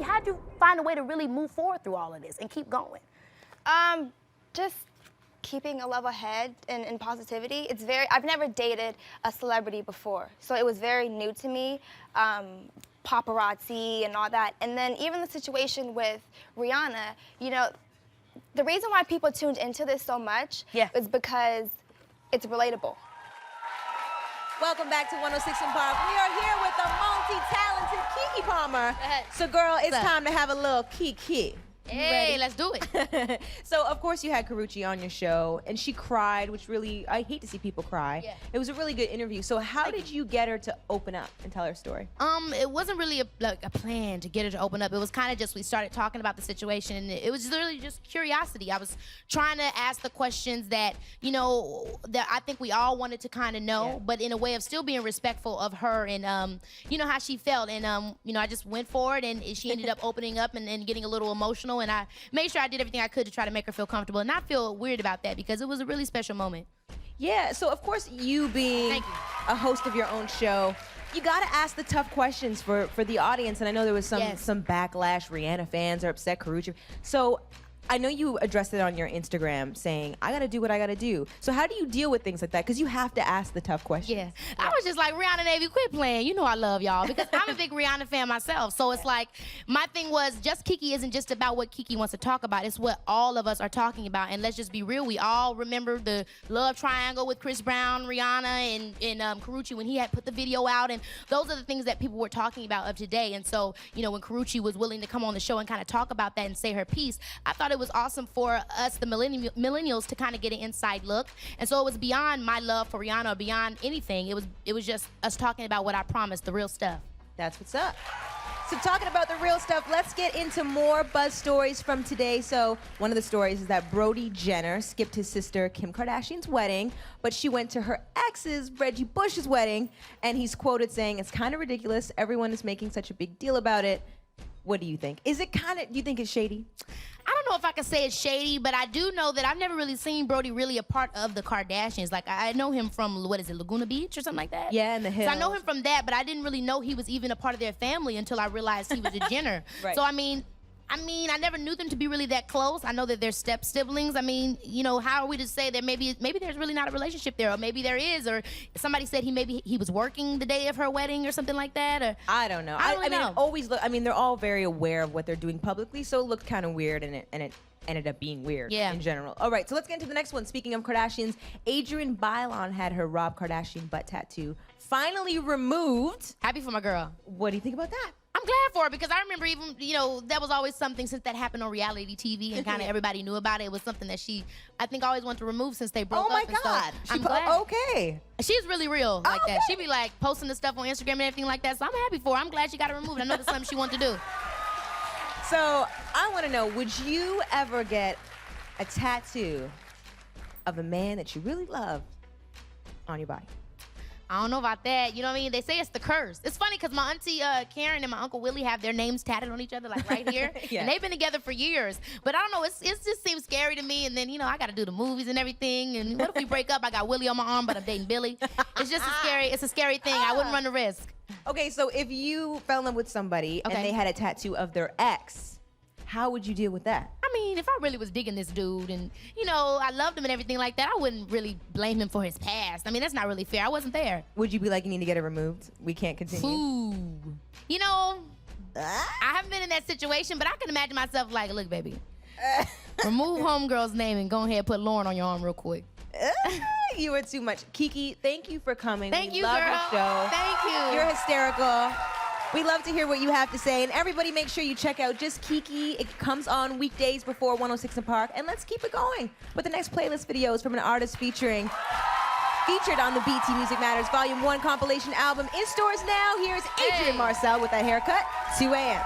how'd you find a way to really move forward through all of this and keep going? Just keeping a level head and positivity. I've never dated a celebrity before, so it was very new to me. Paparazzi and all that. And then even the situation with Rihanna, you know, the reason why people tuned into this so much is because it's relatable. Welcome back to 106 & Park. We are here with the multi-talented Keke Palmer. So girl, it's time to have a little Keke. Hey, let's do it. So, of course, you had Karrueche on your show, and she cried, which really, I hate to see people cry. Yeah. It was a really good interview. So how did you get her to open up and tell her story? It wasn't really a plan to get her to open up. It was kind of just, we started talking about the situation, and it was literally just curiosity. I was trying to ask the questions that, you know, that I think we all wanted to kind of know, but in a way of still being respectful of her and, you know, how she felt. And, you know, I just went for it, and she ended up opening up and getting a little emotional. And I made sure I did everything I could to try to make her feel comfortable and not feel weird about that, because it was a really special moment. Yeah, so of course you being a host of your own show, you gotta ask the tough questions for the audience. And I know there was some backlash. Rihanna fans are upset, Karrueche. So I know you addressed it on your Instagram saying, I gotta do what I gotta do. So how do you deal with things like that? Because you have to ask the tough questions. Yeah. I was just like, Rihanna Navy, quit playing. You know I love y'all, because I'm a big Rihanna fan myself. So it's like, my thing was, just Keke isn't just about what Keke wants to talk about. It's what all of us are talking about. And let's just be real. We all remember the love triangle with Chris Brown, Rihanna, and Karrueche when he had put the video out. And those are the things that people were talking about of today. And so, you know, when Karrueche was willing to come on the show and kind of talk about that and say her piece, I thought it was awesome for us, the millennials, to kind of get an inside look. And so it was beyond my love for Rihanna or beyond anything. It was just us talking about what I promised, the real stuff. That's what's up. So talking about the real stuff, let's get into more buzz stories from today. So one of the stories is that Brody Jenner skipped his sister Kim Kardashian's wedding, but she went to her ex's Reggie Bush's wedding, and he's quoted saying, "It's kind of ridiculous. Everyone is making such a big deal about it." What do you think? Is it kind of, do you think it's shady? I don't know if I can say it's shady, but I do know that I've never really seen Brody really a part of the Kardashians. Like, I know him from, what is it, Laguna Beach or something like that? Yeah, in the hills. So I know him from that, but I didn't really know he was even a part of their family until I realized he was a Jenner. Right. So I mean, I never knew them to be really that close. I know that they're step siblings. I mean, you know, how are we to say that maybe there's really not a relationship there, or maybe there is, or somebody said he was working the day of her wedding or something like that, or I don't know. I mean, it always look. I mean, they're all very aware of what they're doing publicly, so it looked kind of weird, and it ended up being weird in general. All right, so let's get into the next one. Speaking of Kardashians, Adrienne Bailon had her Rob Kardashian butt tattoo finally removed. Happy for my girl. What do you think about that? I'm glad for her, because I remember even, you know, that was always something since that happened on reality TV and kind of everybody knew about it. It was something that she, I think, always wanted to remove since they broke up. Oh my and God. So I'm glad. Okay. She's really real like that. She be like posting the stuff on Instagram and everything like that. So I'm happy for her. I'm glad she got it removed. I know that's something she wanted to do. So I want to know, would you ever get a tattoo of a man that you really love on your body? I don't know about that. You know what I mean? They say it's the curse. It's funny because my auntie Karen and my uncle Willie have their names tatted on each other, like right here. And they've been together for years. But I don't know, it just seems scary to me. And then, you know, I got to do the movies and everything. And what if we break up? I got Willie on my arm, but I'm dating Billy. It's just it's a scary thing. I wouldn't run the risk. Okay, so if you fell in love with somebody and they had a tattoo of their ex, how would you deal with that? I mean, if I really was digging this dude and, you know, I loved him and everything like that, I wouldn't really blame him for his past. I mean, that's not really fair. I wasn't there. Would you be like, you need to get it removed? We can't continue? Ooh. You know, I haven't been in that situation, but I can imagine myself like, look, baby, remove homegirl's name and go ahead and put Lauren on your arm real quick. You were too much. Keke, thank you for coming. Thank you, love girl. your show. Thank you. You're hysterical. We love to hear what you have to say. And everybody make sure you check out Just Keke. It comes on weekdays before 106 & Park. And let's keep it going with the next playlist videos from an artist featured on the BT Music Matters Volume 1 compilation album. In stores now, here's Adrienne Marcel with that haircut, 2 a.m.